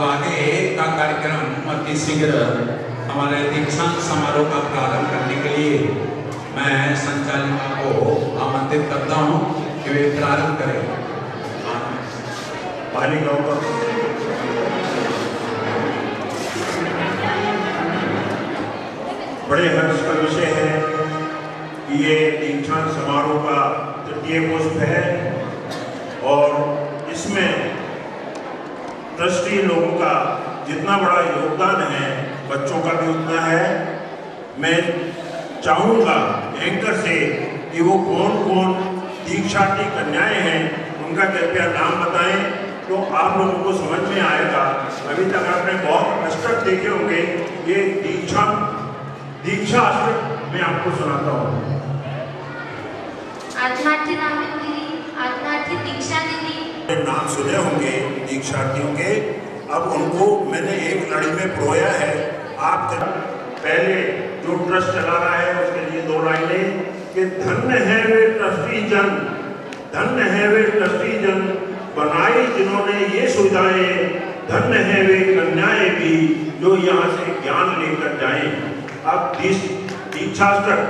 आगे का कार्यक्रम अति शीघ्र हमारे दीक्षांत समारोह का प्रारंभ करने के लिए मैं संचालिका को आमंत्रित करता हूं कि वे प्रारंभ करें। बालिकाओं का बड़े हर्ष का विषय है कि ये दीक्षांत समारोह का तृतीय पुष्प है और इसमें ट्रस्टी लोगों का जितना बड़ा योगदान है बच्चों का भी उतना है। मैं चाहूँगा एंकर से कि वो कौन कौन दीक्षार्थी कन्याएं हैं उनका कृपया नाम बताएं तो आप लोगों को समझ में आएगा। अभी तक आपने बहुत अष्टक देखे होंगे, ये दीक्षा अष्टक मैं आपको सुनाता हूँ। आत्मार्थी आत्मार्थी दीक्षा दीदी नाम सुने होंगे दीक्षार्थियों के, अब उनको मैंने एक लड़ी में परोया है। आप पहले जो ट्रस्ट चला रहा है उसके लिए 2 लाइनें कि धन्य है वे ट्रस्टी जन, धन्य है वे ट्रस्टी जन बनाई जिन्होंने ये सुविधाएं, धन्य है वे कन्याएं भी जो यहाँ से ज्ञान लेकर जाएं। अब दीक्षाष्टक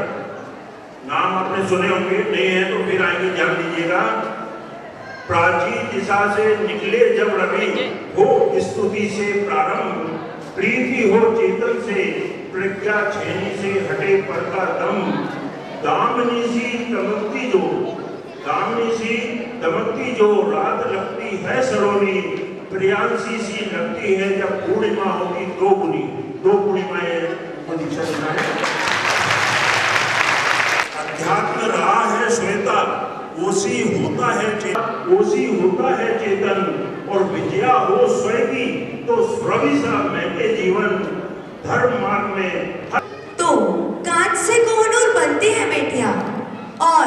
नाम आपने सुने होंगे, नहीं है तो फिर आएंगे, ध्यान दीजिएगा। प्राचीन दिशा से निकले जब रवि हो स्तुति से प्रारंभ, प्रीति हो चेतन से प्रज्ञा छेनी से हटे पर का दम, दामिनी सी दमकती जो रात लगती है सरोनी, प्रियांशी सी लगती है जब पूर्णिमा होगी 2 पूर्णिमाएं को दीक्षा देना है। अध्यात्म रहा है श्वेता, ओसी होता है चेतन और विजया हो स्वर्गी तो स्रविसा महके जीवन धर्म मार्ग में। तो कांच से कोहनूर बनती है बेटियां और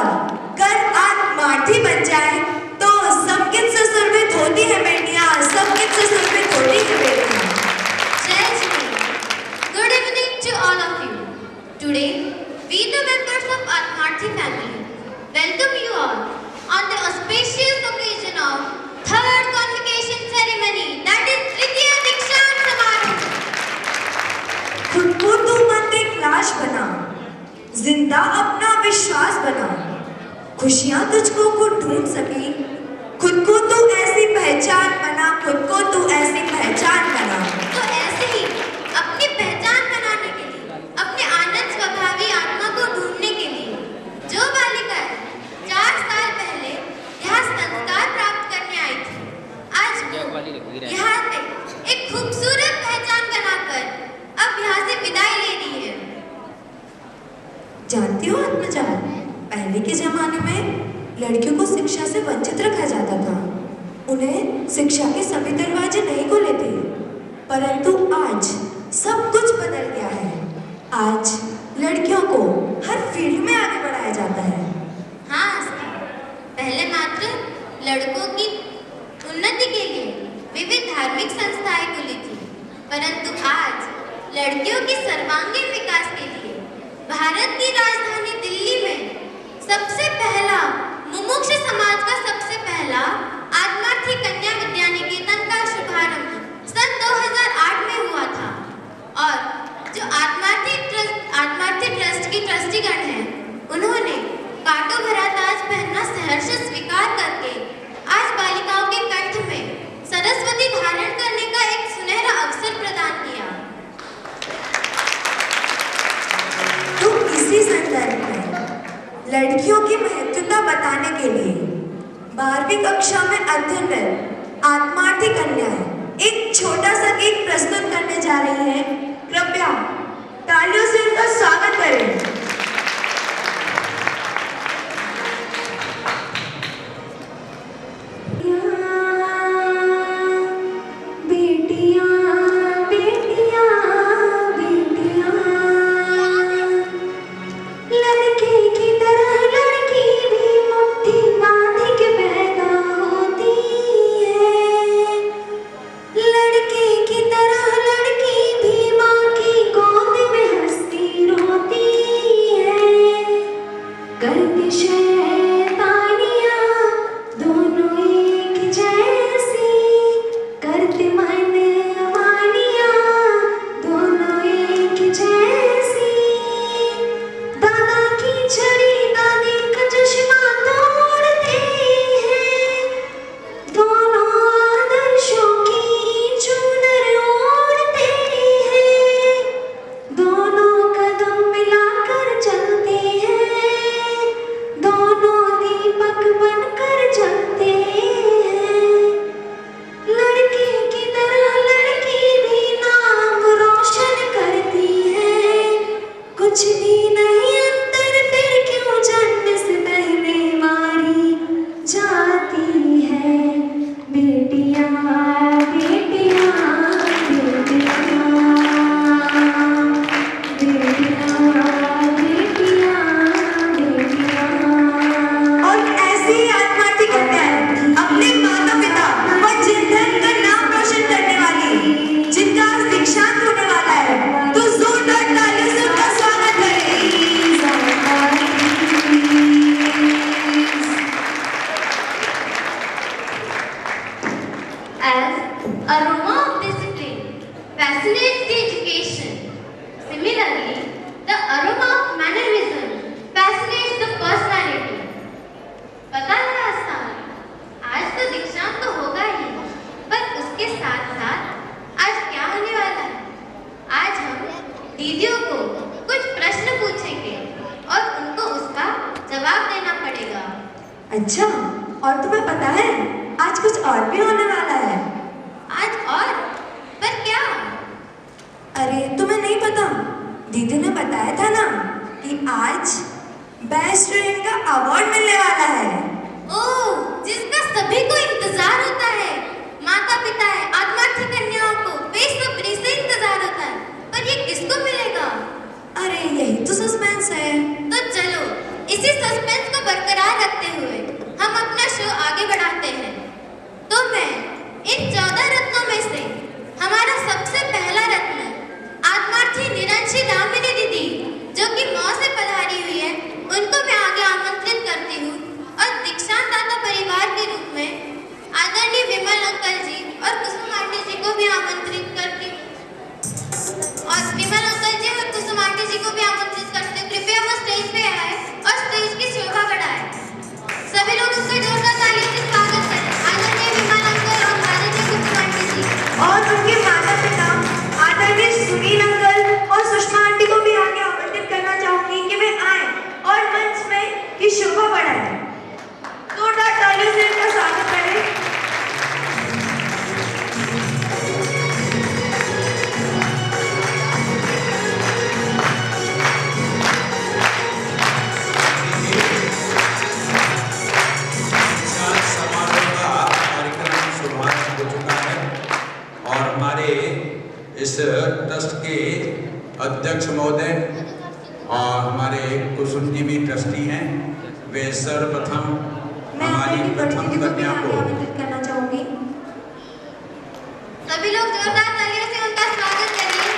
कर आत्मार्थी बन जाए तो संगीत से सुरभित होती है बेटियां, संगीत से सुरभित होती है बेटियां। जय Shri good evening to all of you. Today we the members of Atmarthi family welcome you all on the auspicious occasion of 3rd convocation ceremony, that is Tritiya Dikshant Samaroh। खुद को तू मत एक लाश बना, जिंदा अपना विश्वास बना, खुशियां तुझको खुद ढूंढ सके, खुद को तू ऐसी पहचान बना, खुद को तू ऐसी पहचान बना। तो ऐसे ही अपनी पहचान बनाने के लिए, अपने आनंद स्वभावी आत्मा को ढूंढने के लिए जो बालिकाएं 4 साल पहले यहाँ संस्कार प्राप्त करने आई थी, आज वो यहाँ पे एक खूबसूरत पहचान बनाकर अब यहाँ से विदाई ले रही है। जानती हो आत्मजा, पहले के जमाने में लड़कियों को शिक्षा से वंचित रखा जाता था, उन्हें शिक्षा के सभी दरवाजे नहीं खुले थे, परंतु आज सब कुछ बदल गया है। आज लड़कियों को हर फील्ड में आगे बढ़ाया जाता है। हाँ, पहले मात्र लड़कों की उन्नति के लिए विविध धार्मिक संस्थाएं खुली थी, परंतु आज लड़कियों के सर्वांगीण विकास के लिए भारत की राजधानी दिल्ली में सबसे पहला मुमुक्ष समाज का सबसे पहला आत्मार्थी कन्या विद्या निकेतन का शुभारंभ सन 2008 में हुआ था और जो आत्मार्थी ट्रस्ट की ट्रस्टीगण हैं, उन्होंने कांटों भरा ताज पहनना सहर्ष स्वीकार करके आज बालिकाओं के कंठ में सरस्वती धारण करने का एक सुनहरा अवसर प्रदान किया। तो इसी संदर्भ में लड़कियों की महत्वता बताने के लिए 12वीं कक्षा में अध्ययनरत आत्मार्थी कन्याएं एक छोटा सा गीत प्रस्तुत करने जा रही हैं। कृपया तालियों से उनका स्वागत करें। लड़के की तरह लड़की भी माँ की गोद में हंसती रोती और ऐसी ही आत्मार्थी कन्याएं अपने माता पिता व जिनधन का नाम रोशन करने वाली, जिनका आज दीक्षांत होने वाला है, तो जोरदार तालियों से उनका स्वागत As aroma of discipline fascinates the education, similarly, the aroma of mannerism fascinates the personality. पता है आसान, आज तो दीक्षांत तो होगा ही, पर उसके साथ साथ आज क्या होने वाला है? आज हम दीदियों को कुछ प्रश्न पूछेंगे और उनको उसका जवाब देना पड़ेगा। अच्छा, और तुम्हें पता है आज कुछ और भी होने वाला है। आज और? पर क्या? अरे तुम्हें नहीं पता, दीदी ने बताया था ना कि आज बेस्ट स्टूडेंट का अवार्ड मिलने वाला है। ओह, जिसका सभी को इंतजार होता है। माता पिता है, आत्मार्थी कन्याओं को बेसब्री से इंतजार होता है, पर ये किसको मिलेगा? अरे यही तो सस्पेंस है। तो चलो इसी सस्पेंस को बरकरार रखते हुए हम अपना शो आगे बढ़ाते हैं। तो मैं इन 14 रत्नों में से हमारा सबसे पहला रत्न आत्मार्थी निरंशी दामिनी दीदी, जो कि मौ से पधारी हुई है, उनको मैं आगे आमंत्रित करती हूँ और दीक्षांत दाता परिवार के रूप में आदरणीय विमल अंकल जी और कुसुम आंटी जी को भी आमंत्रित करती हूँ। और विमल अंकल जी और कुसुम आंटी जी को भी आमंत्रित करते हैं। कृपया वो स्टेज पे आए और स्टेज की शोभा बढ़ाएं। सभी लोग उसका जोरदार तालियों से स्वागत करें। आदरणीय विमल अंकल और आदरणीय कुसुम आंटी जी और उनके माता पिता आदरणीय सुनील अंकल और सुषमा आंटी को भी आगे आमंत्रित करना चाहूंगी कि वे आए और मंच में की शोभा बढ़ाएं। जोरदार तालियों से इनका स्वागत करें। इस ट्रस्ट के अध्यक्ष महोदय और हमारे कुसुम जी भी ट्रस्टी हैं। वे सर्वप्रथम हमारी प्रथम कन्या को करना चाहूंगी। सभी लोग जोरदार तालियों से उनका स्वागत करिए।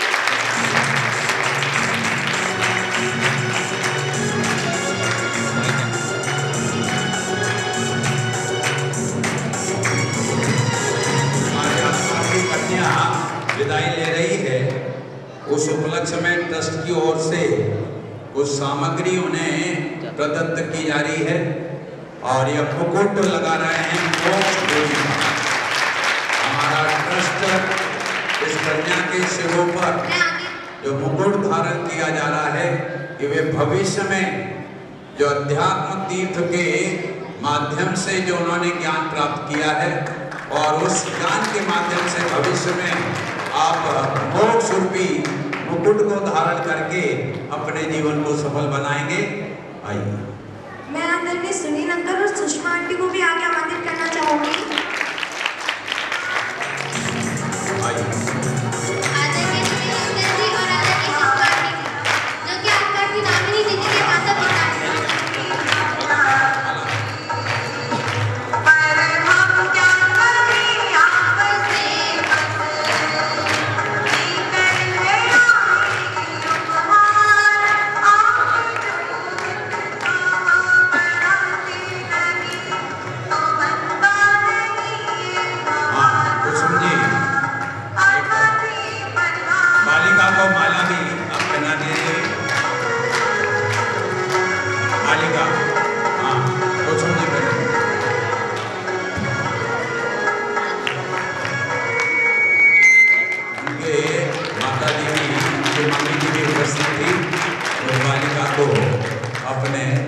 हमारे आत्मार्थी कन्या विदाई ले रही है। उस उपलक्ष्य में ट्रस्ट की ओर से कुछ सामग्री उन्हें प्रदत्त की जा रही है और यह मुकुट लगा रहे हैं मोक्ष देवी। हमारा ट्रस्ट इस कन्या के सिरों पर जो मुकुट धारण किया जा रहा है कि वे भविष्य में जो अध्यात्म तीर्थ के माध्यम से जो उन्होंने ज्ञान प्राप्त किया है और उस ज्ञान के माध्यम से भविष्य में आप मोक्ष रूपी मुकुट को धारण करके अपने जीवन को सफल बनाएंगे। आइए, मैं आदरणीय सुनील अंकल और सुषमा आंटी को भी आगे आमंत्रित करना चाहूंगी। आइए। आदरणीय सुनील अंकल जी और आदरणीय कुसुम आंटी जी, जो कि आत्मार्थी दामिनी दीदी के माता पिता हैं।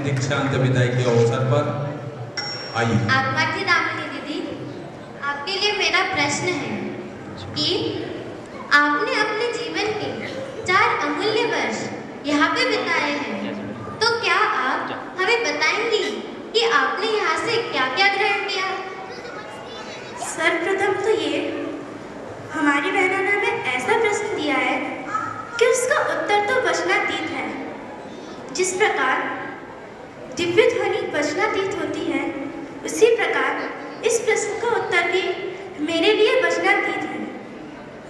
दीक्षांत विदाई के अवसर पर आइए। आत्मार्थी दामिनी दीदी, आपके लिए मेरा प्रश्न है कि आपने अपने जीवन के 4 अमूल्य वर्ष यहाँ पे बिताए हैं, तो क्या आप हमें बताएंगी कि आपने यहाँ से क्या क्या ग्रहण किया? सर्वप्रथम तो ये हमारी बहना ने हमें ऐसा प्रश्न दिया है कि उसका उत्तर तो वचनातीत है। जिस प्रकार दिव्य ध्वनि वचनातीत होती है, उसी प्रकार इस प्रश्न का उत्तर भी मेरे लिए वचनातीत है।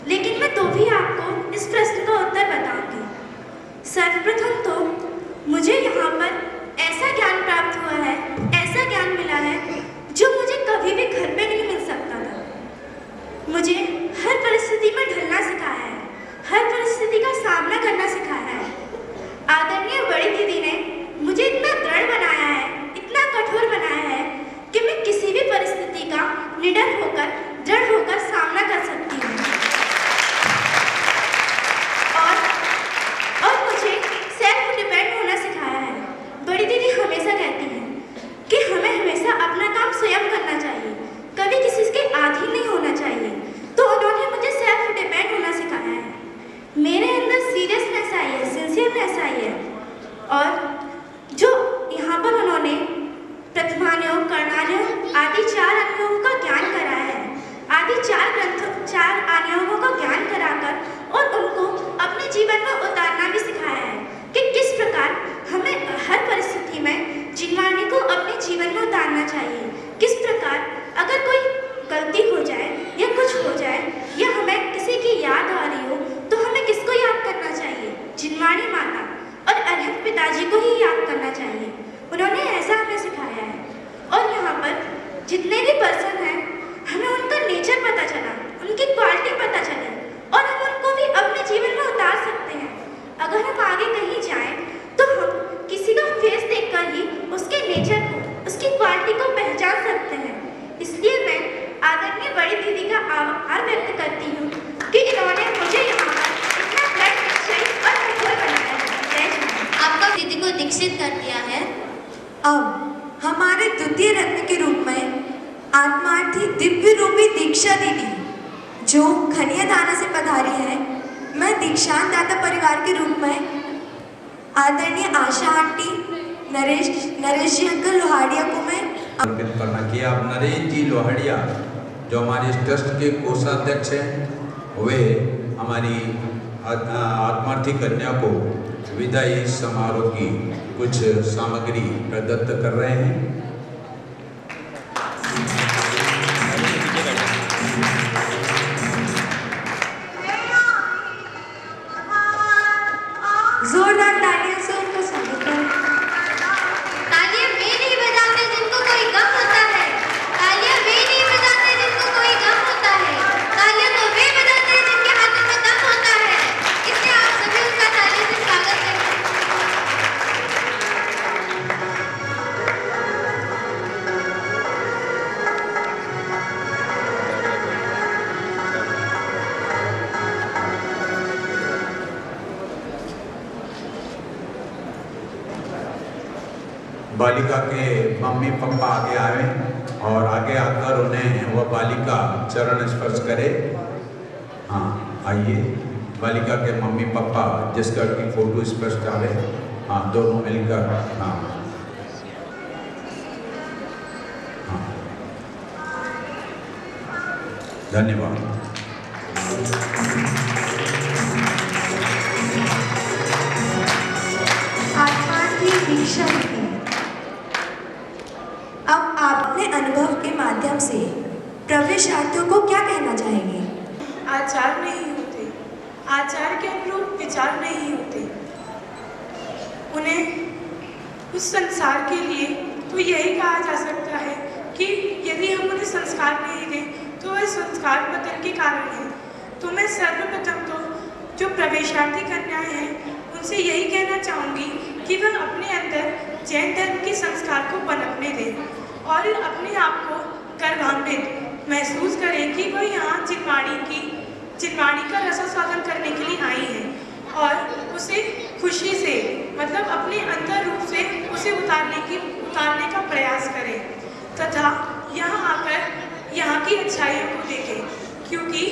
लेकिन मैं तो भी आपको इस प्रश्न का उत्तर बताऊंगी। सर्वप्रथम तो मुझे यहाँ पर ऐसा ज्ञान प्राप्त हुआ है, ऐसा ज्ञान मिला है जो मुझे कभी भी घर पे नहीं मिल सकता था। मुझे हर परिस्थिति में ढलना सिखाया है, हर परिस्थिति का सामना करना सिखाया है। आदरणीय बड़ी दीदी ने मुझे इतना दृढ़ बनाया है, इतना कठोर बनाया है कि मैं किसी भी परिस्थिति का निडर होकर, दृढ़ होकर सामना कर सकती हूँ। और मुझे सेल्फ डिपेंड होना सिखाया है। बड़ी दीदी हमेशा कहती हैं कि हमें हमेशा अपना काम स्वयं करना चाहिए, कभी किसी के अधीन नहीं होना चाहिए। तो उन्होंने मुझे सेल्फ डिपेंड होना सिखाया है। मेरे अंदर सीरियसनेस आई है, सिंसियरनेस आई है। और जो यहाँ पर उन्होंने प्रतिमान्योग, कर्णान्योग आदि 4 अनुयोगों का ज्ञान कराया है, आदि 4 अनुयोगों का ज्ञान कराकर और उनको अपने जीवन में उतारना भी सिखाया है कि किस प्रकार हमें हर परिस्थिति में जिनवाणी को अपने जीवन में उतारना चाहिए। किस प्रकार अगर कोई गलती हो जाए या कुछ हो जाए या हमें किसी की याद आ रही हो तो हमें किसको याद करना चाहिए? जिनवाणी माता और अर्हत पिताजी को ही याद करना चाहिए। उन्होंने ऐसा हमें सिखाया है। और यहाँ पर जितने भी पर्सन हैं, हमें उनका नेचर पता चला, उनकी क्वालिटी पता चली और हम उनको भी अपने जीवन में उतार सकते हैं। अगर हम आगे कहीं जाएं तो हम किसी का फेस देखकर ही उसके नेचर को, उसकी क्वालिटी को पहचान सकते हैं। इसलिए मैं आदरणीय बड़ी दीदी का आभार व्यक्त करती हूँ कि इन्होंने मुझे यहाँ पर इतना दृढ़ निश्चयी और कठोर बनाया है। जय हिंद। आपका दीदी को दीक्षित कर दिया है। अब हमारे द्वितीय रत्न के रूप में आत्मार्थी दिव्य रूपी दीक्षा दीदी जो खनिया थाना से पधारी है, मैं दीक्षांत दाता परिवार के रूप में आदरणीय आशा आंटी, नरेश जी अंकल लोहाड़िया को मैं अर्पित करना किया। अब नरेश जी लोहाड़िया जो हमारे इस ट्रस्ट के कोषाध्यक्ष हैं, वे हमारी आत्मार्थी कन्या को विदाई समारोह की कुछ सामग्री प्रदत्त कर रहे हैं। जोरदार तालियों से उनको स्वागत करें। तालियां वे नहीं बजाते जिनको कोई गम होता है, तालियां वे नहीं बजाते जिनको कोई गम होता है, तालियां तो वे बजाते हैं जिनके हाथों में दम होता है। इसलिए आप सभी उनका तालियों से स्वागत करें। बालिका के मम्मी पापा आगे आए और आगे आकर उन्हें वह बालिका चरण स्पर्श करे। हाँ, आइए। बालिका के मम्मी पापा जिसका की फोटो स्पष्ट आवे, हाँ, दोनों मिलकर। हाँ हाँ, धन्यवाद। आत्मार्थी दीक्षा दीदी, अब आप अपने अनुभव के माध्यम से प्रवेशार्थियों को क्या कहना चाहेंगे? आचार नहीं होते, आचार के अनुरूप विचार नहीं होते। उन्हें उस संसार के लिए तो यही कहा जा सकता है कि यदि हम उन्हें संस्कार नहीं दें तो वह संस्कार पतन के कारण है। तो मैं सर्वप्रथम तो जो प्रवेशार्थी कन्याएं हैं उनसे यही कहना चाहूँगी कि वह अपने अंदर जैन धर्म के संस्कार को पनपने दें और अपने आप को गर्वान्वित महसूस करें कि वह यहाँ चिन्वाणी का रसास्वादन करने के लिए आई हैं और उसे खुशी से, मतलब अपने अंतर रूप से उसे उतारने का प्रयास करें तथा यहाँ आकर यहाँ की अच्छाइयों को देखें, क्योंकि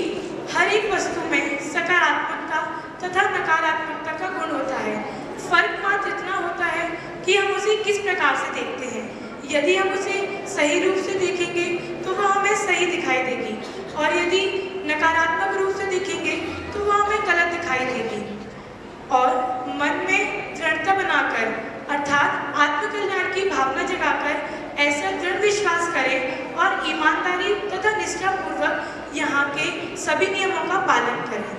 हर एक वस्तु में सकारात्मकता तथा नकारात्मकता का गुण होता है। फर्क मात्र इतना होता है कि हम उसे किस प्रकार से देखते हैं। यदि हम उसे सही रूप से देखेंगे तो वो हमें सही दिखाई देगी, और यदि नकारात्मक रूप से दिखेंगे तो वो हमें गलत दिखाई देगी। और मन में दृढ़ता बनाकर अर्थात आत्मकल्याण की भावना जगाकर ऐसा दृढ़ विश्वास करें और ईमानदारी तथा निष्ठापूर्वक यहाँ के सभी नियमों का पालन करें।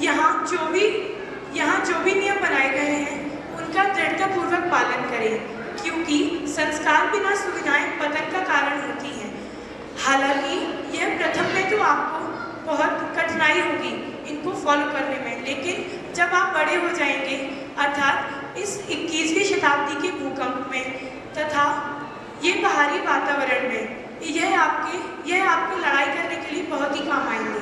यहाँ जो भी नियम बनाए गए हैं उनका दृढ़तापूर्वक पालन करें, क्योंकि संस्कार बिना सुविधाएं पतन का कारण होती हैं। हालांकि यह प्रथम में तो आपको बहुत कठिनाई होगी इनको फॉलो करने में, लेकिन जब आप बड़े हो जाएंगे अर्थात इस 21वीं शताब्दी के भूकंप में तथा ये बाहरी वातावरण में यह आपको लड़ाई करने के लिए बहुत ही काम आएंगे।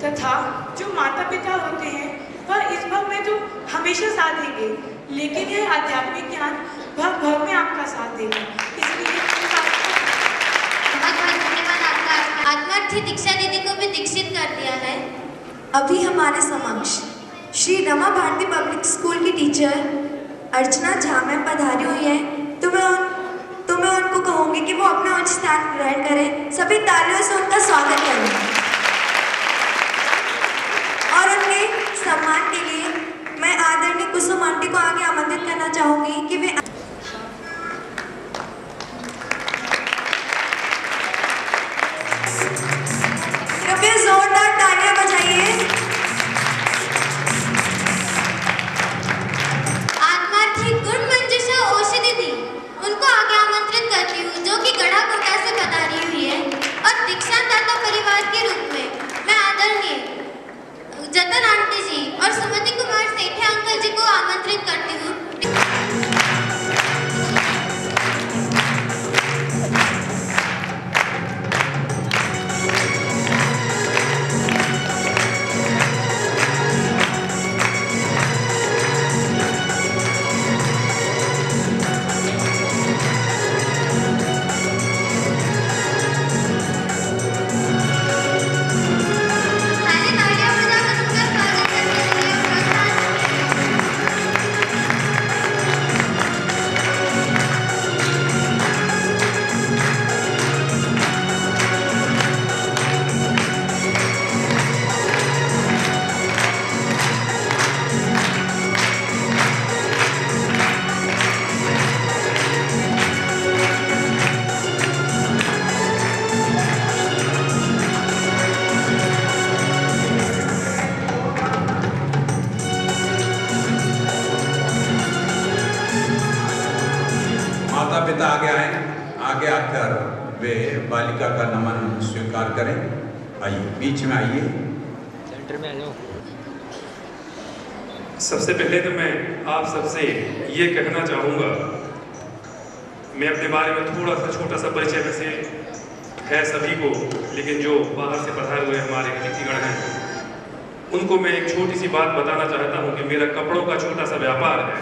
तथा जो माता पिता होते हैं वह इस भाव में तो हमेशा साथ देंगे, लेकिन यह आध्यात्मिक ज्ञान भव में आपका साथ देगा। इसलिए बहुत बहुत धन्यवाद आपका। आत्मार्थी दीक्षा दीदी को भी दीक्षित कर दिया है। अभी हमारे समक्ष श्री रमा भारती पब्लिक स्कूल की टीचर अर्चना झा मैम पधारी हुई है, तो मैं उनको कहूँगी कि वो अपना उच्च स्थान ग्रहण करें। सभी तालियों से उनका स्वागत करें और उनके सम्मान के लिए मैं आदरणीय कुसुम आंटी को आगे आमंत्रित करना चाहूँगी कि वे कृपया जोरदार तालियां बजाइए। आत्मार्थी गुण मंजुषा ओशी दीदी, उनको आगे आमंत्रित करती हूँ, जो कि गढ़ा कोटा से पधारी हुई है। और दीक्षांतदाता परिवार के रूप में मैं आदरणीय जतन आंटी जी और सुमति कुमार सेठे अंकल जी को आमंत्रित करती हूँ। माता पिता आगे आकर वे बालिका का नमन स्वीकार करें। आइए, बीच में आइए। सेंटर में आ जाओ। सबसे पहले तो मैं आप सबसे ये कहना चाहूँगा, मैं अपने बारे में थोड़ा सा छोटा सा परिचय वैसे है सभी को, लेकिन जो बाहर से पधारे हुए हमारे अतिथिगण हैं उनको मैं एक छोटी सी बात बताना चाहता हूँ कि मेरा कपड़ों का छोटा सा व्यापार है।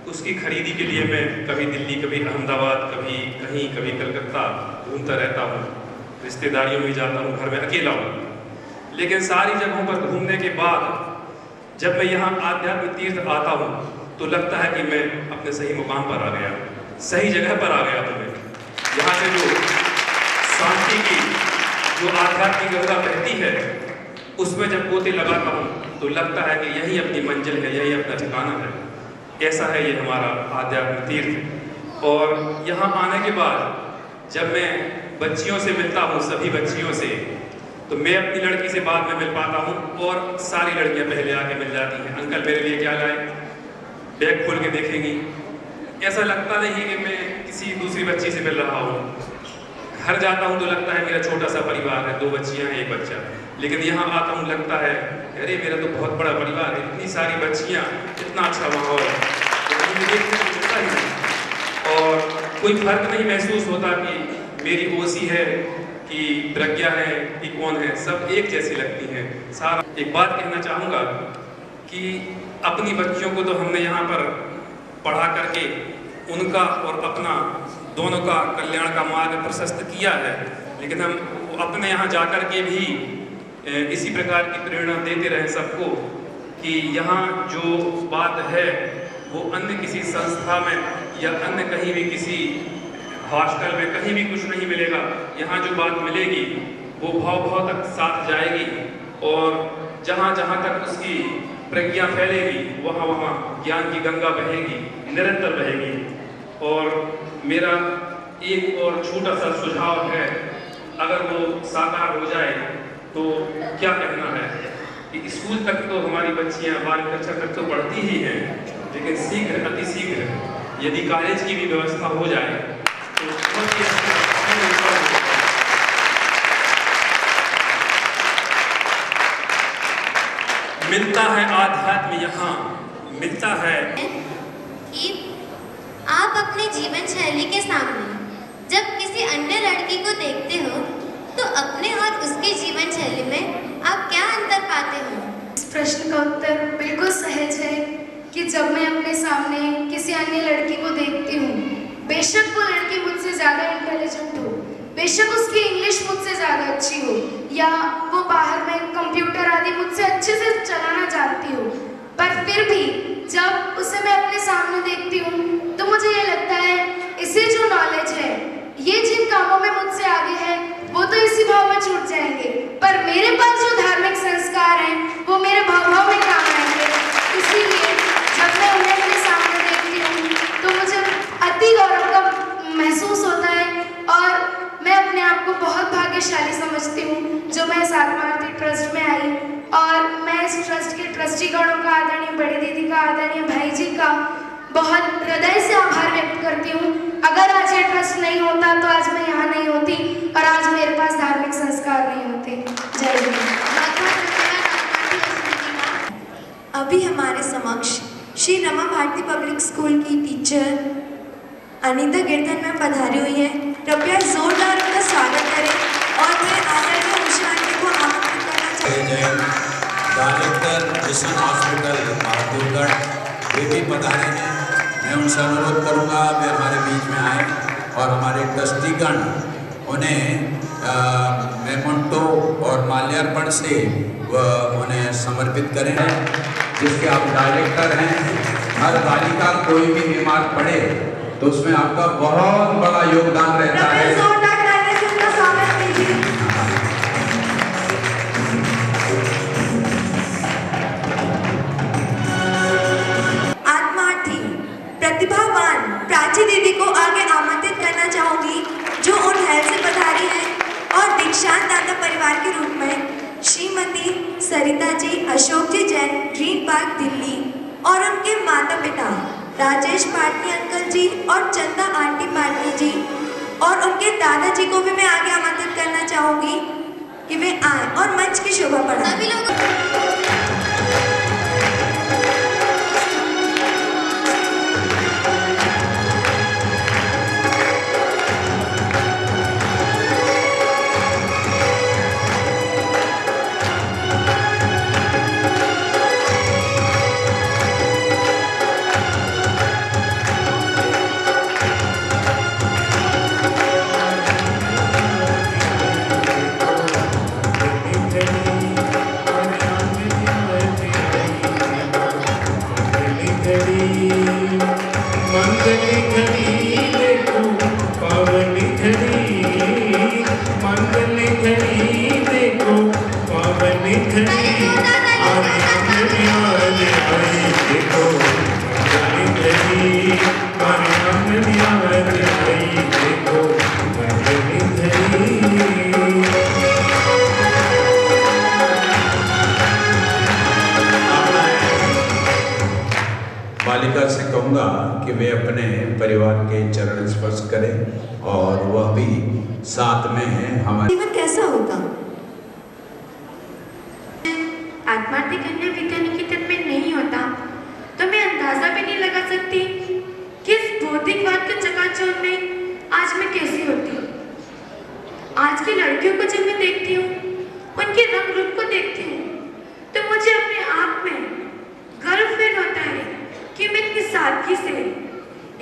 उसकी खरीदी के लिए मैं कभी दिल्ली, कभी अहमदाबाद, कभी कहीं, कभी कलकत्ता घूमता रहता हूँ। रिश्तेदारियों में जाता हूँ, घर में अकेला हूँ। लेकिन सारी जगहों पर घूमने के बाद जब मैं यहाँ आध्यात्मिक तीर्थ आता हूँ तो लगता है कि मैं अपने सही मुकाम पर आ गया, सही जगह पर आ गया। तो मैं यहाँ से जो शांति की जो आध्यात्मिक गंगा बहती है उसमें जब गोते लगाता हूँ तो लगता है कि यही अपनी मंजिल है, यही अपना ठिकाना है। ऐसा है ये हमारा आध्यात्मिक तीर्थ। और यहाँ आने के बाद जब मैं बच्चियों से मिलता हूँ, सभी बच्चियों से, तो मैं अपनी लड़की से बाद में मिल पाता हूँ और सारी लड़कियाँ पहले आके मिल जाती हैं। अंकल मेरे लिए क्या लाए, बैग खोल के देखेंगी। ऐसा लगता नहीं कि मैं किसी दूसरी बच्ची से मिल रहा हूँ। घर जाता हूँ तो लगता है मेरा छोटा सा परिवार है, 2 बच्चियाँ हैं, 1 बच्चा। लेकिन यहाँ आता हूँ लगता है अरे मेरा तो बहुत बड़ा परिवार है, इतनी सारी बच्चियाँ, इतना अच्छा माहौल, तो मुझे देखने को मिलता ही नहीं। और कोई फर्क नहीं महसूस होता कि मेरी ओसी है कि प्रज्ञा है कि कौन है, सब एक जैसी लगती हैं। सारा एक बात कहना चाहूँगा कि अपनी बच्चियों को तो हमने यहाँ पर पढ़ा करके उनका और अपना दोनों का कल्याण का मार्ग प्रशस्त किया है, लेकिन हम अपने यहाँ जाकर के भी इसी प्रकार की प्रेरणा देते रहे सबको कि यहाँ जो बात है वो अन्य किसी संस्था में या अन्य कहीं भी किसी हॉस्टल में कहीं भी कुछ नहीं मिलेगा। यहाँ जो बात मिलेगी वो भाव तक साथ जाएगी और जहाँ जहाँ तक उसकी प्रज्ञा फैलेगी वहाँ वहाँ ज्ञान की गंगा बहेगी, निरंतर बहेगी। और मेरा एक और छोटा सा सुझाव है, अगर वो साकार हो जाए तो क्या कहना है कि स्कूल तक तो हमारी बच्चियाँ 12वीं कक्षा तक तो पढ़ती ही हैं, लेकिन शीघ्र अति शीघ्र यदि कॉलेज की भी व्यवस्था हो जाए तो बहुत ही मिलता है आध्यात्म यहाँ, मिलता है कि आप अपने जीवन शैली के सामने जब किसी अन्य लड़की को देखते हो तो अपने और उसके जीवन शैली में आप क्या अंतर पाते हो? इस प्रश्न का उत्तर बिल्कुल सहज है कि जब मैं अपने सामने किसी अन्य लड़की को देखती हूँ, बेशक वो लड़की मुझसे ज़्यादा इंटेलिजेंट हो, बेशक उसकी इंग्लिश मुझसे ज़्यादा अच्छी हो, या वो बाहर में कंप्यूटर आदि मुझसे अच्छे से चलाना जानती हो, पर फिर भी जब उसे मैं अपने सामने देखती हूँ तो मुझे ये लगता है इसे जो नॉलेज है, ये जिन कामों में मुझसे आगे है, वो तो इसी भाव में छूट जाएंगे, पर मेरे पास जो धार्मिक संस्कार हैं वो मेरे भाव में काम आएंगे। इसीलिए जब मैं उन्हें अपने सामने देखती हूँ तो मुझे अति गौरव का महसूस होता है और मैं अपने आप को बहुत भाग्यशाली समझती हूँ जो मैं इस आत्मार्थी ट्रस्ट में आई, और मैं इस ट्रस्ट के ट्रस्टीगणों का, आदरणीय बड़ी दीदी का, आदरणीय भाई जी का बहुत हृदय से आभार व्यक्त करती हूँ। अगर आज ये ट्रस्ट नहीं होता तो आज मैं यहाँ नहीं होती और आज मेरे पास धार्मिक संस्कार नहीं होते। जय हिंद। अभी हमारे समक्ष श्री रमा भारती पब्लिक स्कूल की टीचर अनीता गिरधन में पधारी हुई है। कृपया जोरदार उनका स्वागत करें और मैं आदरणीय उषा आंटी को आमंत्रित करना चाहती हूँ। डायरेक्टर मिशन हॉस्पिटल बहादुरगढ़ वे भी पधारे हैं। मैं उनसे अनुरोध करूंगा वे हमारे बीच में आए और हमारे ट्रस्टीगण उन्हें मेमोंटो और माल्यार्पण से उन्हें समर्पित करें। जिसके आप डायरेक्टर हैं, हर बालिका कोई भी बीमार पड़े तो उसमें आपका बहुत बड़ा योगदान रहता है। जोरदार तालियों से उनका स्वागत कीजिए। आत्मार्थी प्रतिभावान प्राची दीदी को आगे आमंत्रित करना चाहूंगी, जो उन्हेल से पधारी है, और दीक्षांत दाता परिवार के रूप में श्रीमती सरिता जी, अशोक जी जैन, ग्रीन पार्क दिल्ली, और उनके माता पिता राजेश पाटनी अंकल जी और चंदा आंटी पाटनी जी, और उनके दादाजी को भी मैं आगे आमंत्रित करना चाहूंगी कि वे आए और मंच की शोभा बढ़ाएं। सभी लोग बालिका से कहूँगा कि वे अपने परिवार के चरण स्पर्श करें और वह भी साथ में है। हमारे जीवन कैसा होगा? आत्मार्थी कन्या विद्या निकेतन में नहीं होता तो मैं अंदाजा भी नहीं लगा सकती कि इस भौतिकवाद के चकाचौंध में आज मैं कैसी होती। आज की लड़कियों को जब मैं देखती हूँ, उनके रंग रूप को देखती हूँ, तो मुझे अपने आप में गर्व फील होता है कि मैं इतनी सादगी से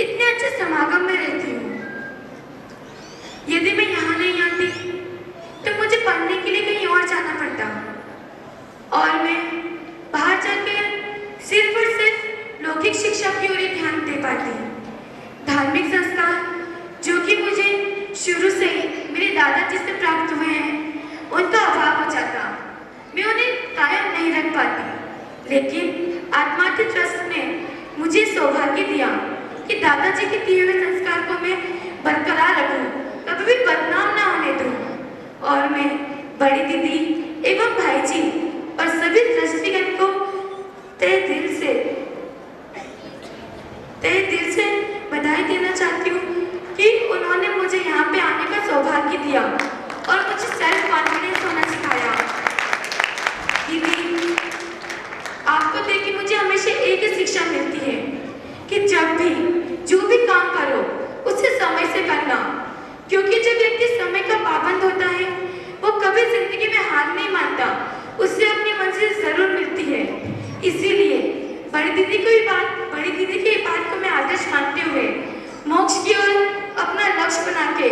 इतने अच्छे समागम में रहती हूँ। यदि मैं यहाँ नहीं आती तो मुझे पढ़ने के लिए कहीं और जाना पड़ता, और मैं बाहर जाकर सिर्फ और सिर्फ लौकिक शिक्षा की ओर ध्यान दे पाती। धार्मिक संस्कार जो कि मुझे शुरू से ही मेरे दादाजी से प्राप्त हुए हैं, उनका अभाव हो जाता। मैं उन्हें कायम नहीं रख पाती, लेकिन आत्मार्थी ट्रस्ट ने मुझे सौभाग्य दिया कि दादाजी के दिए हुए संस्कार को मैं बरकरार रखूं, कभी भी बदनाम ना होने दूं। और मैं बड़ी दीदी एवं भाई जी और सभी दृष्टिगत को तहे दिल से बधाई देना चाहती हूँ कि उन्होंने मुझे यहाँ पे आने का सौभाग्य दिया और मुझे सेल्फ कॉन्फिडेंस होना सिखाया। दीदी, आपको देख के मुझे हमेशा एक ही शिक्षा मिलती है कि जब भी जो भी काम करो उसे समय से करना, क्योंकि जब व्यक्ति समय का पाबंद होता है वो कभी जिंदगी में हार नहीं मानता, उससे अपनी मंजिल जरूर मिलती है। इसीलिए बड़ी दीदी की बात को मैं आदर्श मानते हुए मोक्ष की ओर अपना लक्ष्य बना के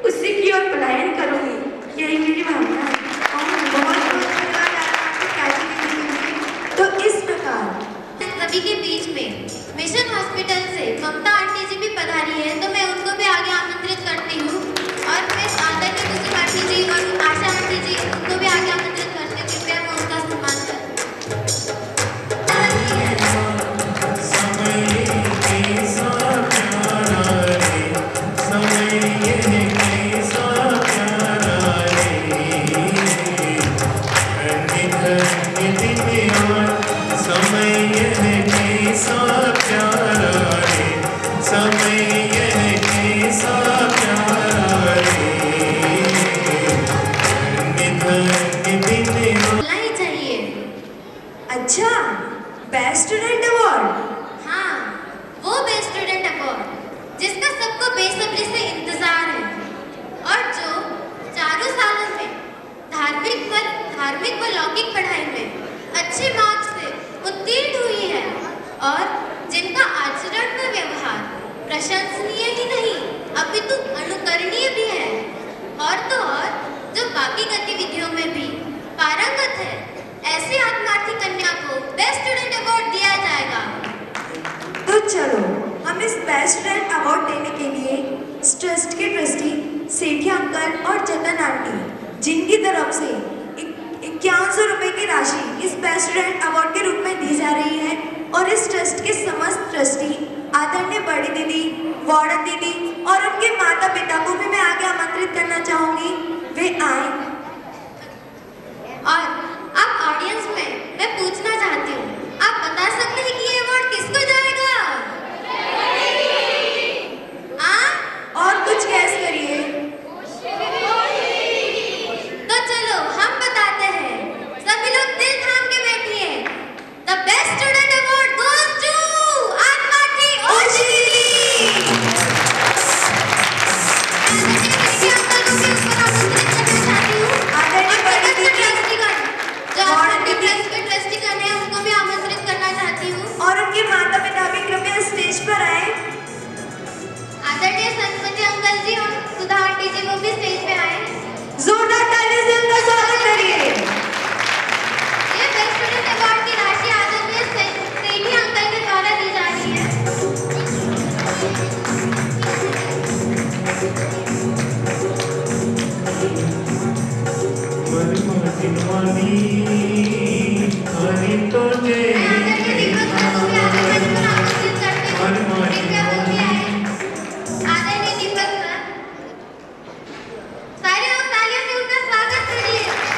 उसी की ओर पलायन करूंगी, यही मेरी भावना है। तो इस प्रकार सभी के बीच में मिशन हॉस्पिटल से ममता आंटी जी भी पधारी है, तो मैं उनको भी आगे आमंत्रित करती हूँ। और मैं आदरणीय कुसुम आंटी जी और आशा आंटी जी उनको भी आगे आमंत्रित करती हूँ। कृपया मैं उनका सम्मान करूँ। अच्छा, बेस्ट स्टूडेंट अवार्ड। हाँ, वो बेस्ट स्टूडेंट अवार्ड जिसका सबको बेसब्री से इंतजार है और जो चारों सालों में धार्मिक व लौकिक पढ़ाई में अच्छे मार्क्स से उत्तीर्ण हुई है और जिनका आचरण व व्यवहार प्रशंसनीय ही नहीं अपितु अनुकरणीय भी है, और तो और जो बाकी गतिविधियों में भी पारंगत है, ऐसी आत्मार्थी कन्या को बेस्ट स्टूडेंट अवार्ड दिया जाएगा। तो चलो हम इस बेस्ट स्टूडेंट अवार्ड देने के लिए इस ट्रस्ट के ट्रस्टी सेठी अंकल और जतन आंटी, जिनकी तरफ से 5100 रुपये की राशि इस बेस्ट स्टूडेंट अवार्ड के रूप में दी जा रही है, और इस ट्रस्ट के समस्त ट्रस्टी आदरणीय बड़ी दीदी, वार्डन दीदी और उनके माता पिता को भी मैं आगे आमंत्रित करना चाहूँगी, वे आए। और अब ऑडियंस में मैं पूछना चाहती हूँ, आप बता सकते हैं कि ये अवार्ड किसको जाएगा? और कुछ गैस करिए। तो चलो हम बताते हैं, सभी लोग दिल थाम के बैठिए। The best student award goes to Atmarthi Oshi दीदी। मैं अंकल को भी ऊपर आमंत्रित करना चाहती हूँ। आदरणीय बड़ी दीदी, जो अपने ट्रस्ट के ट्रस्टी करने हैं उनको भी आमंत्रित करना चाहती हूँ। और उनके माता पिता भी कृपया स्टेज पर आए। आदरणीय सरपंच अंकल जी और सुधा आंटी जी वो भी स्टेज पे आए। जोरदार ताली से उनका स्वागत करिए। ये बेस्ट स्टूडेंट अवार्ड की राशि आदरणीय सेठी अंकल के द्वारा दी जा रही है।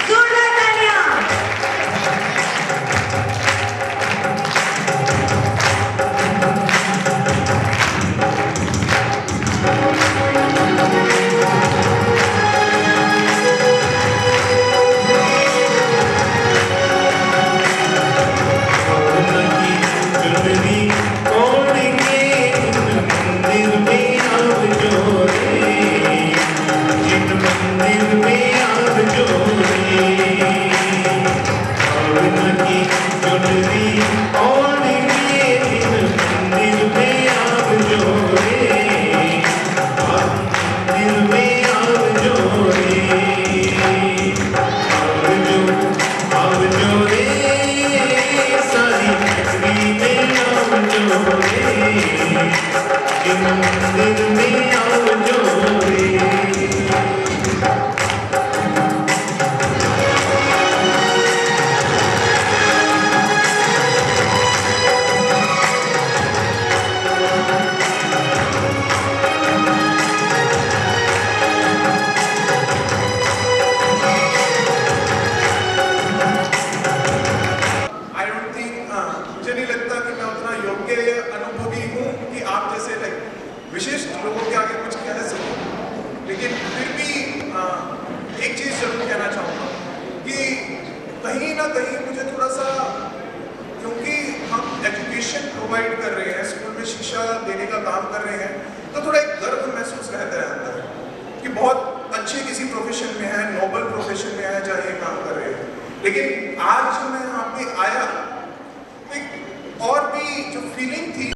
जोरदार मुझे थोड़ा सा, क्योंकि हम एजुकेशन प्रोवाइड कर रहे हैं, स्कूल में शिक्षा देने का काम कर रहे हैं, तो थोड़ा एक गर्व महसूस रहता है अंदर कि बहुत अच्छे किसी प्रोफेशन में है, नोबल प्रोफेशन में है जहाँ ये काम कर रहे हैं। लेकिन आज जो मैं यहाँ पे आया, एक और भी जो फीलिंग थी